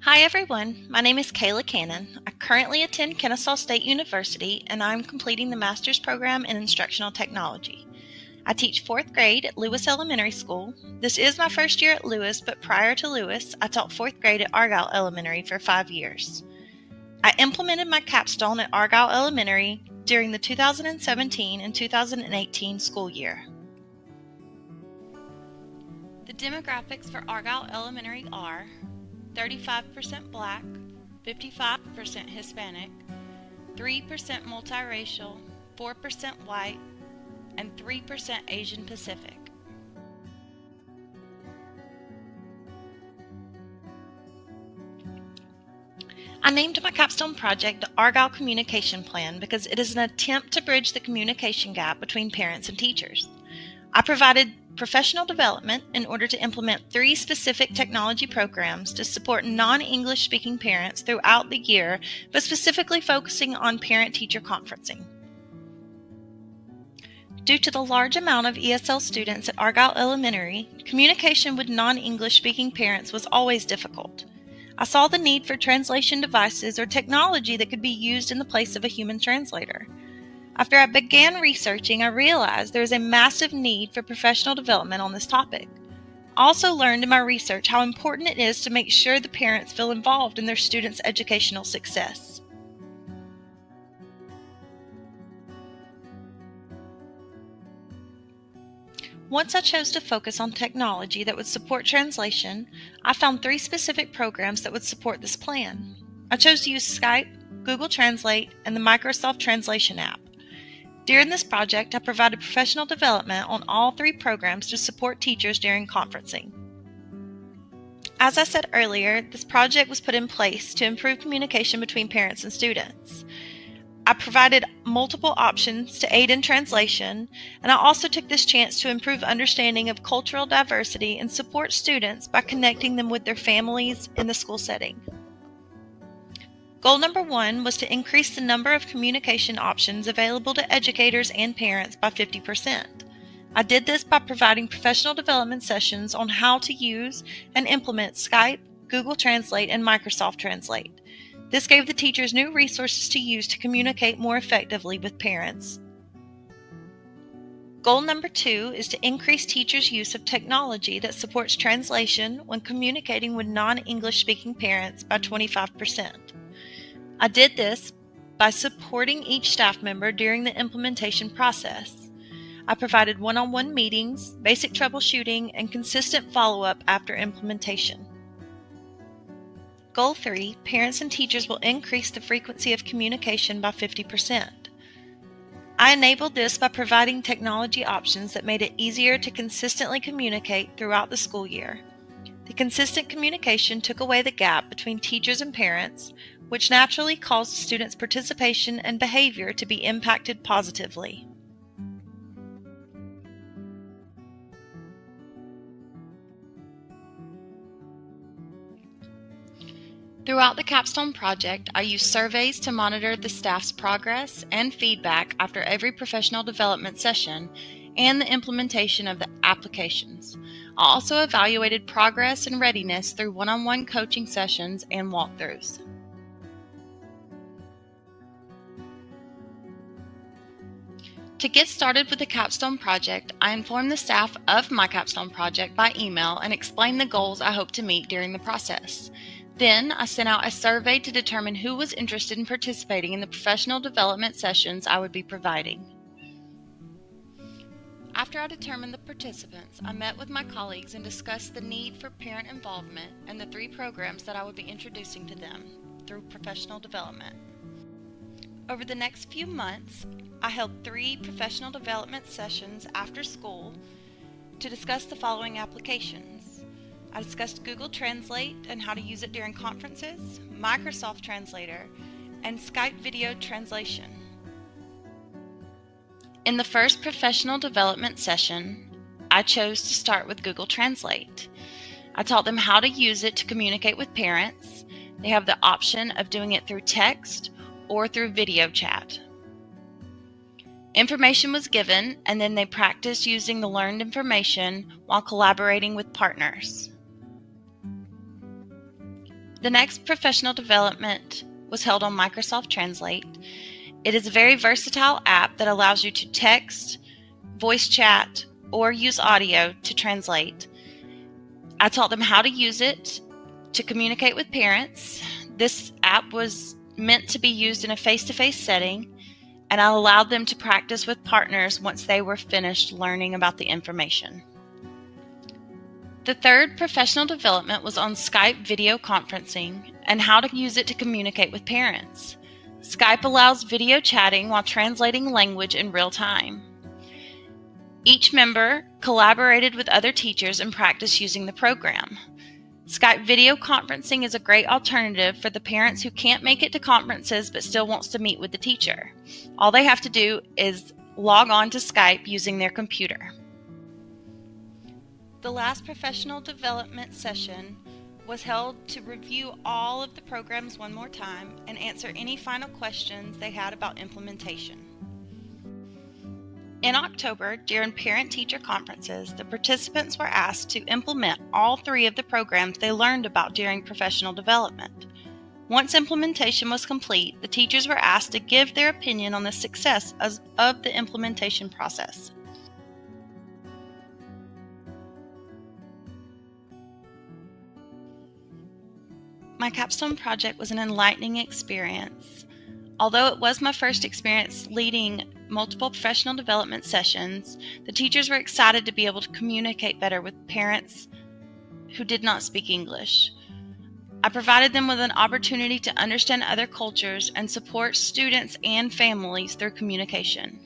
Hi everyone, my name is Kayla Cannon. I currently attend Kennesaw State University and I'm completing the master's program in instructional technology. I teach 4th grade at Lewis Elementary School. This is my first year at Lewis, but prior to Lewis, I taught 4th grade at Argyle Elementary for 5 years. I implemented my capstone at Argyle Elementary during the 2017 and 2018 school year. The demographics for Argyle Elementary are 35% Black, 55% Hispanic, 3% multiracial, 4% white, and 3% Asian Pacific. I named my capstone project the Argyle Communication Plan because it is an attempt to bridge the communication gap between parents and teachers. I provided professional development in order to implement 3 specific technology programs to support non-English speaking parents throughout the year, but specifically focusing on parent-teacher conferencing. Due to the large amount of ESL students at Argyle Elementary, communication with non-English speaking parents was always difficult. I saw the need for translation devices or technology that could be used in the place of a human translator. After I began researching, I realized there is a massive need for professional development on this topic. I also learned in my research how important it is to make sure the parents feel involved in their students' educational success. Once I chose to focus on technology that would support translation, I found 3 specific programs that would support this plan. I chose to use Skype, Google Translate, and the Microsoft Translation app. During this project, I provided professional development on all 3 programs to support teachers during conferencing. As I said earlier, this project was put in place to improve communication between parents and students. I provided multiple options to aid in translation, and I also took this chance to improve understanding of cultural diversity and support students by connecting them with their families in the school setting. Goal number 1 was to increase the number of communication options available to educators and parents by 50%. I did this by providing professional development sessions on how to use and implement Skype, Google Translate, and Microsoft Translate. This gave the teachers new resources to use to communicate more effectively with parents. Goal number 2 is to increase teachers' use of technology that supports translation when communicating with non-English speaking parents by 25%. I did this by supporting each staff member during the implementation process. I provided one-on-one meetings, basic troubleshooting, and consistent follow-up after implementation. Goal 3, parents and teachers will increase the frequency of communication by 50%. I enabled this by providing technology options that made it easier to consistently communicate throughout the school year. The consistent communication took away the gap between teachers and parents, which naturally caused students' participation and behavior to be impacted positively. Throughout the Capstone Project, I used surveys to monitor the staff's progress and feedback after every professional development session and the implementation of the applications. I also evaluated progress and readiness through one-on-one coaching sessions and walkthroughs. To get started with the Capstone Project, I informed the staff of my Capstone Project by email and explained the goals I hope to meet during the process. Then, I sent out a survey to determine who was interested in participating in the professional development sessions I would be providing. After I determined the participants, I met with my colleagues and discussed the need for parent involvement and the 3 programs that I would be introducing to them through professional development. Over the next few months, I held 3 professional development sessions after school to discuss the following applications. I discussed Google Translate and how to use it during conferences, Microsoft Translator, and Skype video translation. In the first professional development session, I chose to start with Google Translate. I taught them how to use it to communicate with parents. They have the option of doing it through text or through video chat. Information was given, and then they practiced using the learned information while collaborating with partners. The next professional development was held on Microsoft Translate. It is a very versatile app that allows you to text, voice chat, or use audio to translate. I taught them how to use it to communicate with parents. This app was meant to be used in a face-to-face setting, and I allowed them to practice with partners once they were finished learning about the information. The third professional development was on Skype video conferencing and how to use it to communicate with parents. Skype allows video chatting while translating language in real time. Each member collaborated with other teachers and practiced using the program. Skype video conferencing is a great alternative for the parents who can't make it to conferences but still wants to meet with the teacher. All they have to do is log on to Skype using their computer. The last professional development session was held to review all of the programs one more time and answer any final questions they had about implementation. In October, during parent-teacher conferences, the participants were asked to implement all 3 of the programs they learned about during professional development. Once implementation was complete, the teachers were asked to give their opinion on the success of the implementation process. My capstone project was an enlightening experience. Although it was my first experience leading multiple professional development sessions, the teachers were excited to be able to communicate better with parents who did not speak English. I provided them with an opportunity to understand other cultures and support students and families through communication.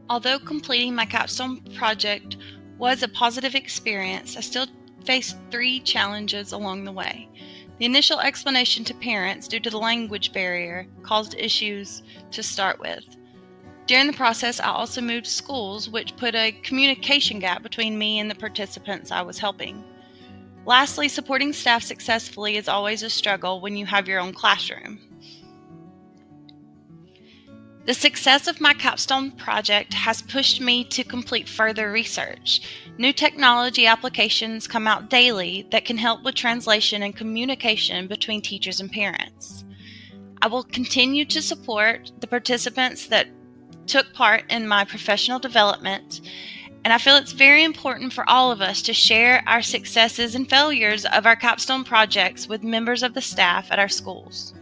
Although completing my capstone project was a positive experience, I still faced 3 challenges along the way. The initial explanation to parents due to the language barrier caused issues to start with. During the process, I also moved schools, which put a communication gap between me and the participants I was helping. Lastly, supporting staff successfully is always a struggle when you have your own classroom. The success of my capstone project has pushed me to complete further research. New technology applications come out daily that can help with translation and communication between teachers and parents. I will continue to support the participants that took part in my professional development, and I feel it's very important for all of us to share our successes and failures of our capstone projects with members of the staff at our schools.